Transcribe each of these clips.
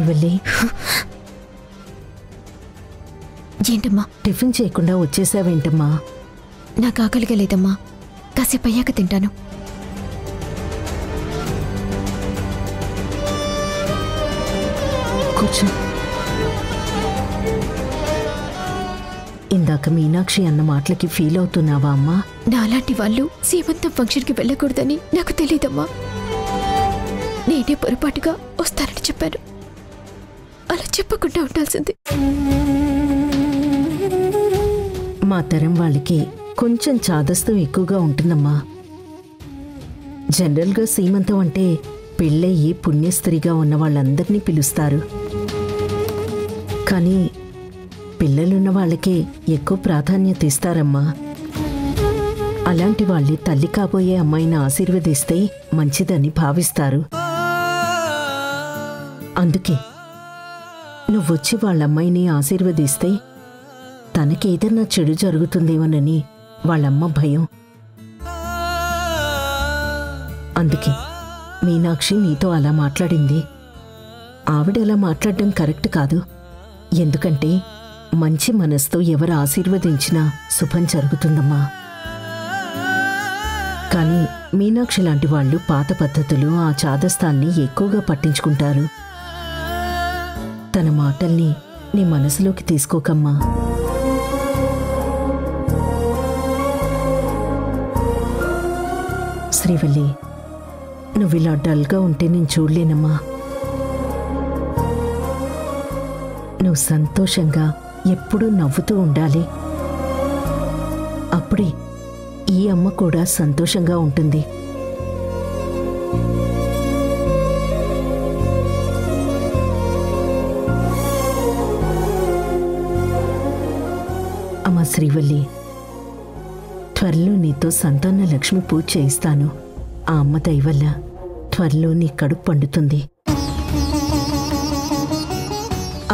శ్రీవల్లి, ఏంటమ్మా టిఫిన్ చేయకుండా వచ్చేసావేంటమ్మా? నాకు ఆకలిగా లేదమ్మా, కాసేపు అయ్యాక తింటాను. కూర్చో. ఇందాక మీనాక్షి అన్న మాటలకి ఫీల్ అవుతున్నావా అమ్మా? నాలాంటి వాళ్ళు సీమంతం ఫంక్షన్కి వెళ్ళకూడదని నాకు తెలియదమ్మా. నేనే పొరపాటుగా వస్తానని చెప్పాను. అలా చెప్పకుండా ఉండాల్సింది. మా తరం వాళ్ళకి కొంచెం చాదస్తం ఎక్కువగా ఉంటుందమ్మా. జనరల్గా సీమంతం అంటే పెళ్ళయ్యి పుణ్యస్త్రీగా ఉన్న వాళ్ళందరినీ పిలుస్తారు. కానీ పిల్లలున్న వాళ్ళకే ఎక్కువ ప్రాధాన్యత ఇస్తారమ్మా. అలాంటి వాళ్ళే తల్లి కాబోయే అమ్మాయిని ఆశీర్వదిస్తే మంచిదని భావిస్తారు. అందుకే నువ్వొచ్చి వాళ్ళమ్మాయిని ఆశీర్వదిస్తే తనకేదన్నా చెడు జరుగుతుందేమోనని వాళ్ళమ్మ భయం. అందుకే మీనాక్షి నీతో అలా మాట్లాడింది. ఆవిడలా మాట్లాడడం కరెక్ట్ కాదు. ఎందుకంటే మంచి మనసుతో ఎవరు ఆశీర్వదించినా శుభం జరుగుతుందమ్మా. కానీ మీనాక్షి లాంటి వాళ్ళు పాత పద్ధతులు, ఆ చాదస్తాన్ని ఎక్కువగా పట్టించుకుంటారు. తన మాటల్ని నీ మనసులోకి తీసుకోకమ్మా. శ్రీవల్లి, నువ్విలా డల్గా ఉంటే నేను చూడలేనమ్మా. నువ్వు సంతోషంగా ఎప్పుడూ నవ్వుతూ ఉండాలి. అప్పుడే ఈ అమ్మ కూడా సంతోషంగా ఉంటుంది. అమ్మ శ్రీవల్లి, త్వరలో నీతో సంతాన లక్ష్మి పూజ చేయిస్తాను. ఆ అమ్మ దయవల్ల త్వరలో నీ కడుపు పండుతుంది.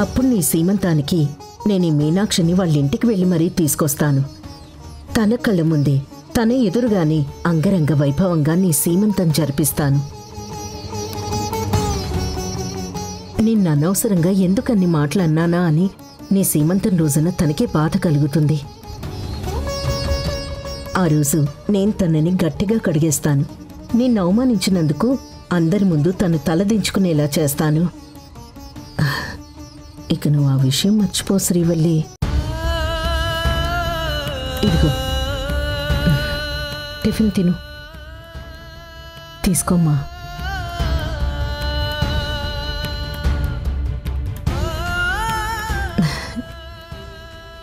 అప్పుడు నీ సీమంతానికి నేను ఈ మీనాక్షిని వాళ్ళింటికి వెళ్ళి మరీ తీసుకొస్తాను. తన కళ్ళ ముందే, తన ఎదురుగానే అంగరంగ వైభవంగా నీ సీమంతం జరిపిస్తాను. నిన్ననవసరంగా ఎందుకన్ని మాటలన్నానా అని నీ సీమంతం రోజున తనకే బాధ కలుగుతుంది. ఆ రోజు నేను తనని గట్టిగా కడిగేస్తాను. నిన్ను అవమానించినందుకు అందరి ముందు తను తలదించుకునేలా చేస్తాను. ఇక నువ్వు ఆ విషయం మర్చిపో శ్రీవల్లి. ఇదిగో టిఫిన్ తిను. తీసుకోమ్మా.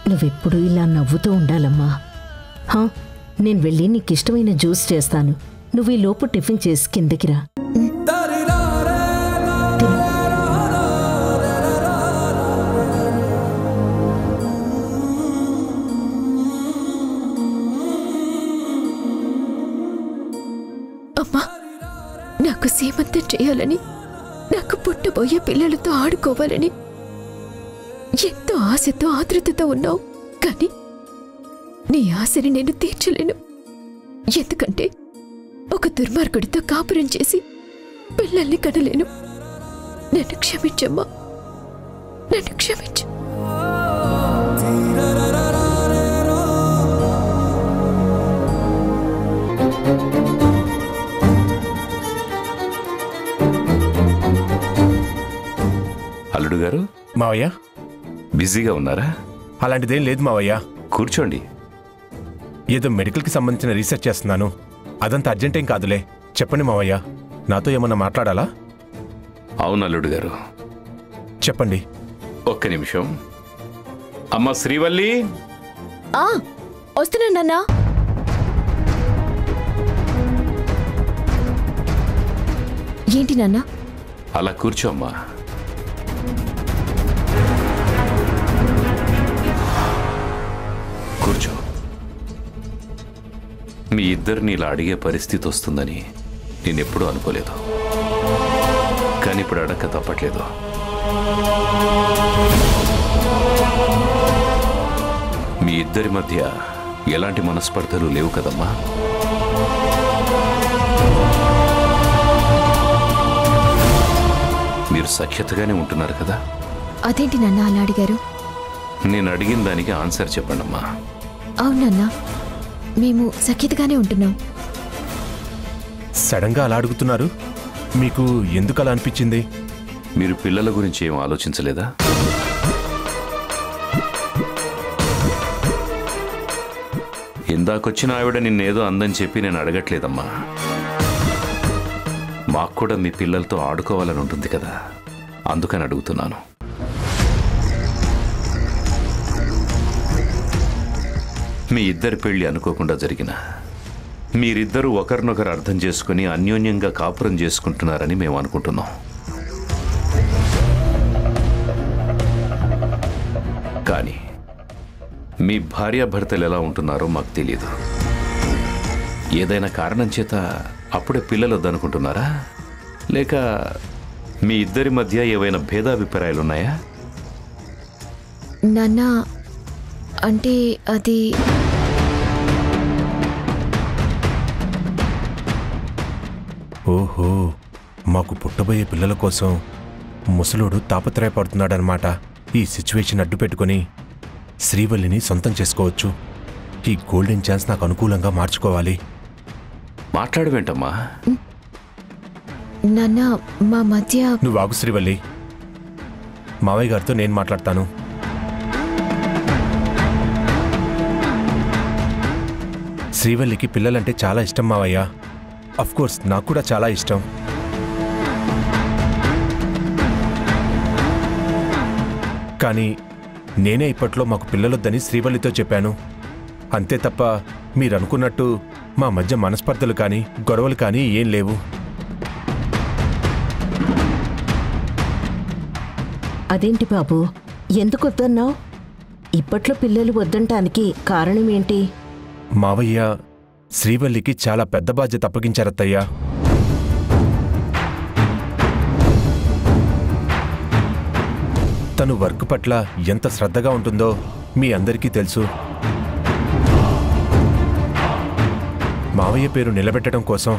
నువ్వెప్పుడు ఇలా నవ్వుతూ ఉండాలమ్మా. నేను వెళ్ళి నీకిష్టమైన జ్యూస్ చేస్తాను. నువ్వు ఈ లోపు టిఫిన్ చేసి కిందకి రా. అమ్మా, నాకు సీమంతం చేయాలని, నాకు పుట్టబోయే పిల్లలతో ఆడుకోవాలని ఎంతో ఆశతో ఆతృతతో ఉన్నావు. కానీ నీ ఆశని నేను తీర్చలేను. ఎందుకంటే ఒక దుర్మార్గుడితో కాపురం చేసి పిల్లల్ని కనలేను. నన్ను క్షమించమ్మా, నన్ను క్షమించు. అల్లుడు గారు. మావయ్య, బిజీగా ఉన్నారా? అలాంటిదేం లేదు మావయ్య. కూర్చోండి. ఏదో మెడికల్కి సంబంధించిన రీసెర్చ్ చేస్తున్నాను. అదంతా అర్జెంటేం కాదులే. చెప్పండి మావయ్య, నాతో ఏమన్నా మాట్లాడాలా? అవును అల్లుడు గారు, చెప్పండి. ఒక్క నిమిషం. అమ్మ శ్రీవల్లి. వస్తున్నానన్నా. ఏంటి నాన్న? అలా కూర్చోమ్మా. కూర్చో. మీ ఇద్దరిని ఇలా అడిగే పరిస్థితి వస్తుందని నేనెప్పుడూ అనుకోలేదు. కానీ ఇప్పుడు అడక్క తప్పట్లేదు. మీ ఇద్దరి మధ్య ఎలాంటి మనస్పర్ధలు లేవు కదమ్మా? మీరు సఖ్యతగానే ఉంటున్నారు కదా? అదేంటి నాన్న అలా అడిగారు? నేను అడిగిన దానికి ఆన్సర్ చెప్పండమ్మా. అవునన్నా, మేము సఖ్యతగానే ఉంటున్నాం. సడన్గా అలా అడుగుతున్నారు, మీకు ఎందుకు అలా అనిపించింది? మీరు పిల్లల గురించి ఏం ఆలోచించలేదా? ఇందాకొచ్చిన ఆవిడ నిన్నేదో అందని చెప్పి నేను అడగట్లేదమ్మా. మాకు కూడా మీ పిల్లలతో ఆడుకోవాలని ఉంటుంది కదా, అందుకని అడుగుతున్నాను. మీ ఇద్దరి పెళ్లి అనుకోకుండా జరిగిన, మీరిద్దరూ ఒకరినొకరు అర్థం చేసుకుని అన్యోన్యంగా కాపురం చేసుకుంటున్నారని మేము అనుకుంటున్నాం. కానీ మీ భార్యాభర్తలు ఎలా ఉంటున్నారో మాకు తెలియదు. ఏదైనా కారణం చేత అప్పుడే పిల్లలు వద్దనుకుంటున్నారా? లేక మీ ఇద్దరి మధ్య ఏవైనా భేదాభిప్రాయాలున్నాయా? నాన్న, అంటే అది ఓహో, మాకు పుట్టబోయే పిల్లల కోసం ముసలోడు తాపత్రయపడుతున్నాడనమాట. ఈ సిచ్యువేషన్ అడ్డు పెట్టుకుని శ్రీవల్లిని సొంతం చేసుకోవచ్చు. ఈ గోల్డెన్ ఛాన్స్ నాకు అనుకూలంగా మార్చుకోవాలి. మాట్లాడవేంటమ్మా? నాన్న, మా మధ్య నువ్వు ఆగు శ్రీవల్లి, మావయ్య గారితో నేను మాట్లాడతాను. శ్రీవల్లికి పిల్లలంటే చాలా ఇష్టం మావయ్య. అఫ్కోర్స్ నాకు కూడా చాలా ఇష్టం. కానీ నేనే ఇప్పట్లో మాకు పిల్లలొద్దని శ్రీవల్లితో చెప్పాను. అంతే తప్ప మీరనుకున్నట్టు మా మధ్య మనస్పర్ధలు కానీ గొడవలు కానీ ఏం లేవు. అదేంటి బాబు, ఎందుకు వద్దన్నావు? ఇప్పట్లో పిల్లలు వద్దంటానికి కారణం ఏంటి? మావయ్య శ్రీవల్లికి చాలా పెద్ద బాధ్యత అప్పగించారత్తయ్యా. తను వర్క్ పట్ల ఎంత శ్రద్ధగా ఉంటుందో మీ అందరికీ తెలుసు. మావయ్య పేరు నిలబెట్టడం కోసం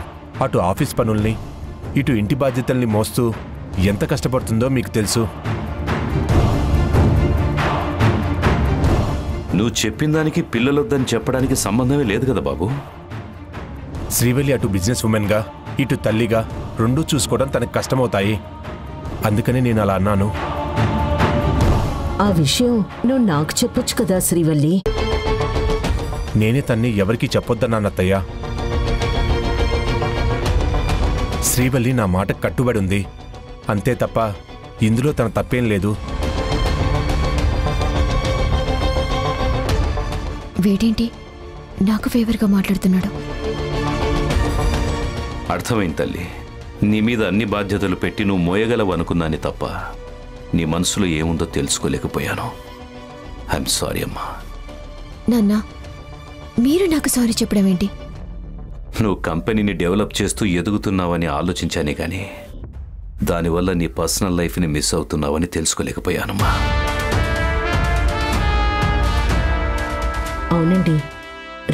అటు ఆఫీస్ పనుల్ని ఇటు ఇంటి బాధ్యతల్ని మోస్తూ ఎంత కష్టపడుతుందో మీకు తెలుసు. నువ్వు చెప్పిన దానికి పిల్లలొద్దని చెప్పడానికి సంబంధమే లేదు కదా బాబు. శ్రీవల్లి అటు బిజినెస్ ఉమెన్గా ఇటు తల్లిగా రెండూ చూసుకోవడం తనకు కష్టమవుతాయి. అందుకని నేను అలా అన్నాను. ఆ విషయం నువ్వు నాకు చెప్పొచ్చు కదా శ్రీవల్లి. నేనే తన్ని ఎవరికీ చెప్పొద్దన్నానత్తయ్యా. శ్రీవల్లి నా మాట కట్టుబడి ఉంది, అంతే తప్ప ఇందులో తన తప్పేం లేదు. వీడేంటి నాకు ఫేవర్గా మాట్లాడుతున్నాడు? అర్థమైంది తల్లి. నీ మీద అన్ని బాధ్యతలు పెట్టి నువ్వు మోయగలవు అనుకున్నాని తప్ప నీ మనసులో ఏముందో తెలుసుకోలేకపోయాను. ఐఎమ్ సారీ అమ్మా. నాన్న, మీరు నాకు సారీ చెప్పడం ఏంటి? నువ్వు కంపెనీని డెవలప్ చేస్తూ ఎదుగుతున్నావని ఆలోచించానే కానీ దానివల్ల నీ పర్సనల్ లైఫ్ని మిస్ అవుతున్నావని తెలుసుకోలేకపోయానమ్మా. అవునండి,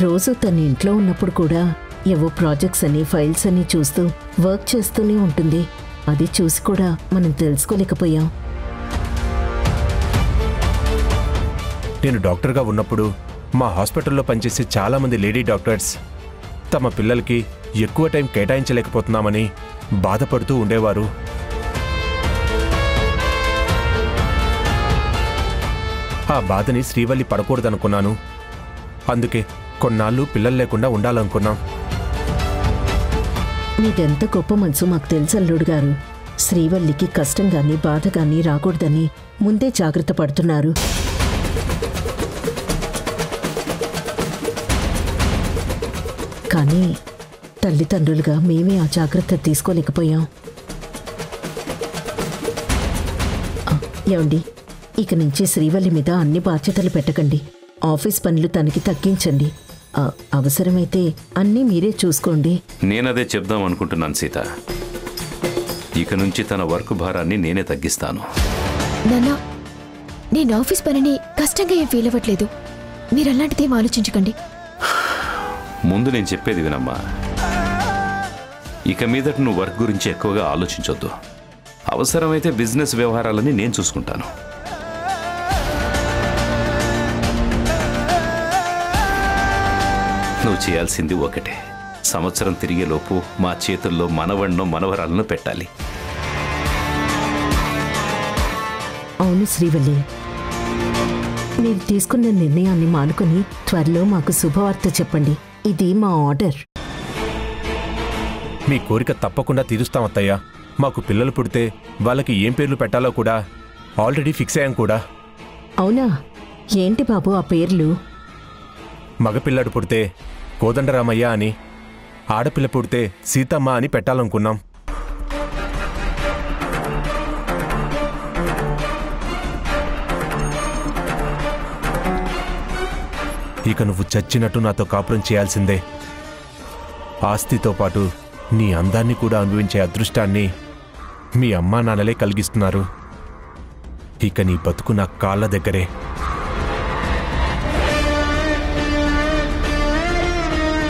రోజు తన ఇంట్లో ఉన్నప్పుడు కూడా ఏవో ప్రాజెక్ట్స్ అని ఫైల్స్ అని చూస్తూ వర్క్ చేస్తూనే ఉంటుంది. అది చూసి కూడా మనం తెలుసుకోలేకపోయాం. నేను డాక్టర్గా ఉన్నప్పుడు మా హాస్పిటల్లో పనిచేసే చాలామంది లేడీ డాక్టర్స్ తమ పిల్లలకి ఎక్కువ టైం కేటాయించలేకపోతున్నామని బాధపడుతూ ఉండేవారు. ఆ బాధని శ్రీవల్లి పడకూడదనుకున్నాను. అందుకే కొన్నాళ్ళు పిల్లలు లేకుండా ఉండాలనుకున్నాం. మీదెంత గొప్ప మనసు మాకు తెలుసు అల్లుడు గారు. శ్రీవల్లికి కష్టం గాని బాధ గాని రాకూడదని ముందే జాగ్రత్త పడుతున్నారు. కానీ తల్లిదండ్రులుగా మేమే ఆ జాగ్రత్త తీసుకోలేకపోయాం. ఏమండి, ఇక నుంచి శ్రీవల్లి మీద అన్ని బాధ్యతలు పెట్టకండి. ఆఫీస్ పనులు తనకి తగ్గించండి. అవసరమైతే అన్నీ మీరే చూసుకోండి. నేనదే చెప్దాం అనుకుంటున్నాను సీత. ఇక నుంచి తన వర్క్ భారాన్ని నేనే తగ్గిస్తాను. నాన్న, నేను ఆఫీస్ పనిని కష్టంగా ఏం ఫీల్ అవ్వట్లేదు. మీరు అలాంటిదేం ఆలోచించకండి. ముందు నేను చెప్పేది వినమ్మా. ఇక మీదట నువ్వు వర్క్ గురించి ఎక్కువగా ఆలోచించొద్దు. అవసరమైతే బిజినెస్ వ్యవహారాలని నేను చూసుకుంటాను. నువ్వు చేయాల్సింది ఒకటే, సంవత్సరం తిరిగేలోపు మా చేతుల్లో మనవణ్ణో మనవరాలను పెట్టాలి. అవును శ్రీవల్లి, మీరు తీసుకున్న నిర్ణయాన్ని మానుకొని త్వరలో మాకు శుభవార్త చెప్పండి. ఇది మా ఆర్డర్. మీ కోరిక తప్పకుండా తీరుస్తాం అత్తయ్య. మాకు పిల్లలు పుడితే వాళ్ళకి ఏం పేర్లు పెట్టాలో కూడా ఆల్రెడీ ఫిక్స్ అయ్యాం కూడా. అవునా? ఏంటి బాబు ఆ పేర్లు? మగపిల్లడు పుడితే కోదండరామయ్య అని, ఆడపిల్ల పుడితే సీతమ్మ అని పెట్టాలనుకున్నాం. ఇక నువ్వు చచ్చినట్టు నాతో కాపురం చేయాల్సిందే. ఆస్తితో పాటు నీ అందాన్ని కూడా అనుభవించే అదృష్టాన్ని మీ అమ్మా నాన్నలే కలిగిస్తున్నారు. ఇక నీ బతుకు నా కాళ్ళ దగ్గరే.